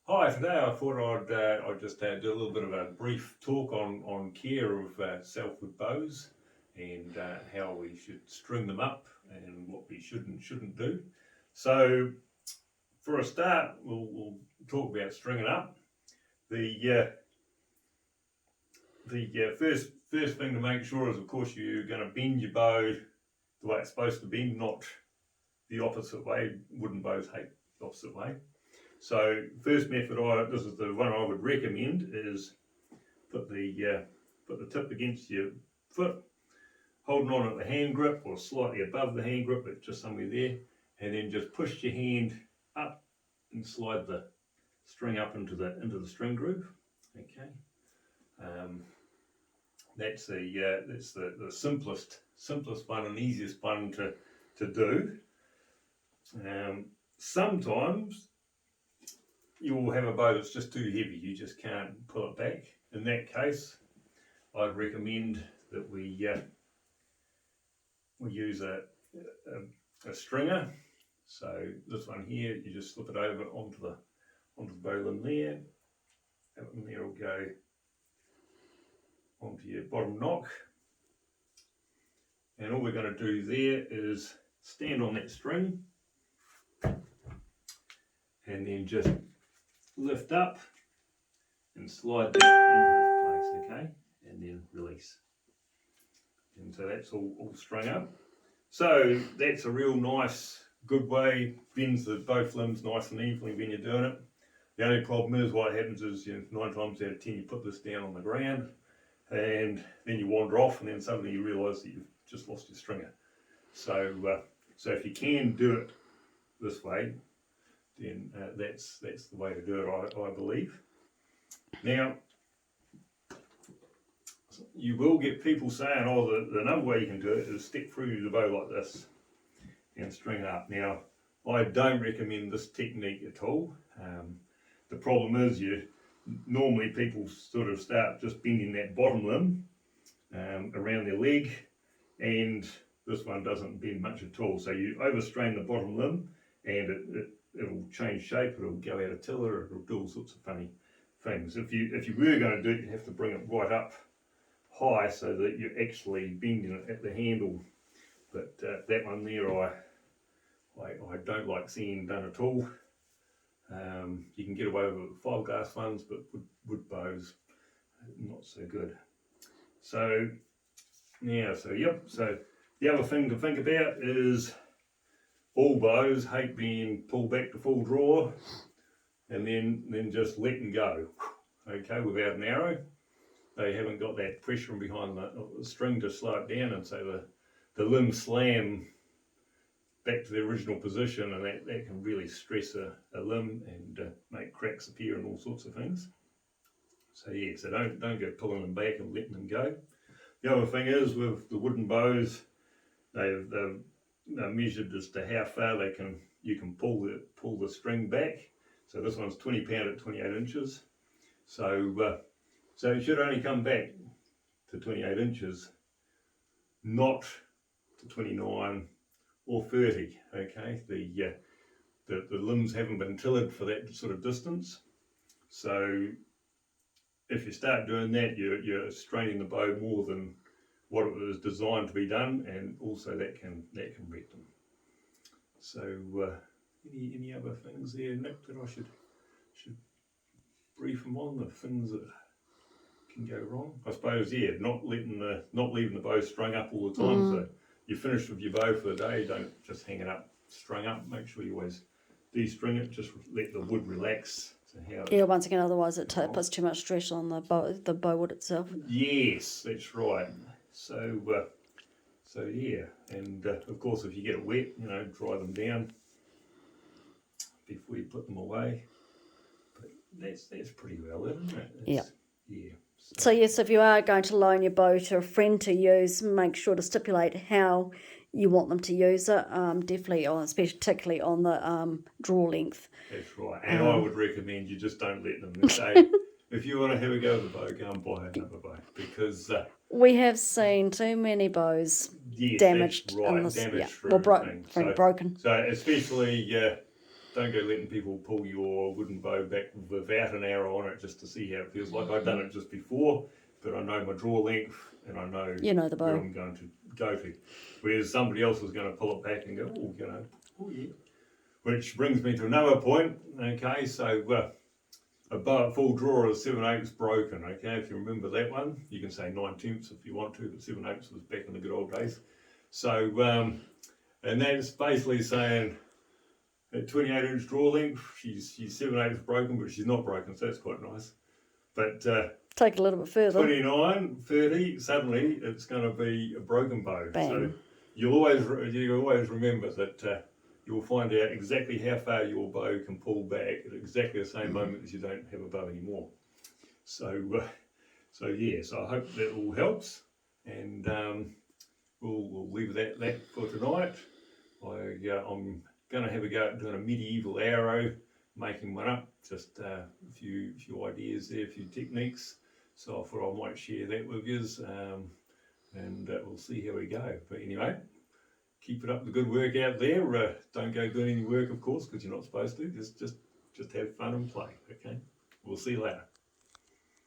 Hi, today I thought I'd just do a little bit of a brief talk on care of selfwood bows and how we should string them up and what we should and shouldn't do. So for a start, we'll talk about stringing up. The first thing to make sure is, of course, you're going to bend your bow the way it's supposed to bend, not the opposite way. Wooden bows hate the opposite way. So first method, this is the one I would recommend, is put the tip against your foot, holding on at the hand grip or slightly above the hand grip, but just somewhere there, and then just push your hand up and slide the string up into the string groove. Okay, um, that's the simplest one and easiest one to do. Sometimes you'll have a bow that's just too heavy, you just can't pull it back. In that case, I'd recommend that we use a stringer. So this one here, you just slip it over onto the bow limb there. That one there will go onto your bottom knock. And all we're going to do there is stand on that string and then just lift up and slide that into its place, okay? And then release. And so that's all strung up. So that's a real nice, good way, bends both limbs nice and evenly when you're doing it. The only problem is what happens is 9 times out of 10 you put this down on the ground and then you wander off and then suddenly you realise that you've just lost your stringer. So if you can do it this way, then that's the way to do it, I believe. Now, you will get people saying, oh, the another way you can do it is stick through the bow like this and string it up. Now, I don't recommend this technique at all. The problem is normally people sort of start just bending that bottom limb around their leg, and this one doesn't bend much at all. So you overstrain the bottom limb and it'll change shape, it'll go out of tiller, it'll do all sorts of funny things. If you were going to do it, you have to bring it right up high so that you're actually bending it at the handle. But that one there I don't like seeing done at all. You can get away with fiberglass ones, but wood bows, not so good. So so the other thing to think about is all bows hate being pulled back to full draw and then just letting go, okay, without an arrow. They haven't got that pressure behind the string to slow it down, and so the limbs slam back to the original position, and that can really stress a limb and make cracks appear and all sorts of things. So yeah, so don't go pulling them back and letting them go. The other thing is with the wooden bows, they're measured as to how far you can pull the string back. So this one's 20 pound at 28 inches. So it should only come back to 28 inches, not to 29 or 30. Okay, the limbs haven't been tillered for that sort of distance. So if you start doing that, you're straining the bow more than what it was designed to be done, and also that can wreck them. So any other things there, Nick, that I should brief them on, the things that can go wrong? I suppose, yeah, not leaving the bow strung up all the time. So you're finished with your bow for the day, don't just hang it up strung up. Make sure you always de-string it, just let the wood relax. Once again, otherwise it puts too much stress on the bow wood itself. Yes, that's right. So yeah, and of course if you get it wet, dry them down before you put them away. But that's pretty well it, isn't it? Yeah. So yes, if you are going to loan your bow to a friend to use, make sure to stipulate how you want them to use it, definitely, particularly on the draw length. That's right, and I would recommend you just don't let them say, if you want to have a go with the bow, go and buy another bow, because we have seen too many bows damaged. That's right, damaged through broken. So especially don't go letting people pull your wooden bow back without an arrow on it just to see how it feels like. I've done it just before, but I know my draw length and I know You know the where bow. I'm going to go to. Whereas somebody else is going to pull it back and go, oh, you know, oh yeah. Which brings me to another point. Okay, so a bow at full draw is 7/8 broken. Okay, if you remember that one, you can say 9/10 if you want to, but 7/8 was back in the good old days. So, and that's basically saying at 28-inch draw length, she's 7/8 broken, but she's not broken, so that's quite nice. But Take a little bit further. 29, 30, suddenly it's going to be a broken bow. Bang. So you always remember that you'll find out exactly how far your bow can pull back at exactly the same moment as you don't have a bow anymore. So, so I hope that all helps, and we'll leave that for tonight. I'm going to have a go at doing a medieval arrow, making one up, just a few ideas there, a few techniques. So I thought I might share that with you, and we'll see how we go. But anyway, keep it up the good work out there. Don't go doing any work, of course, because you're not supposed to. Just have fun and play. Okay, we'll see you later.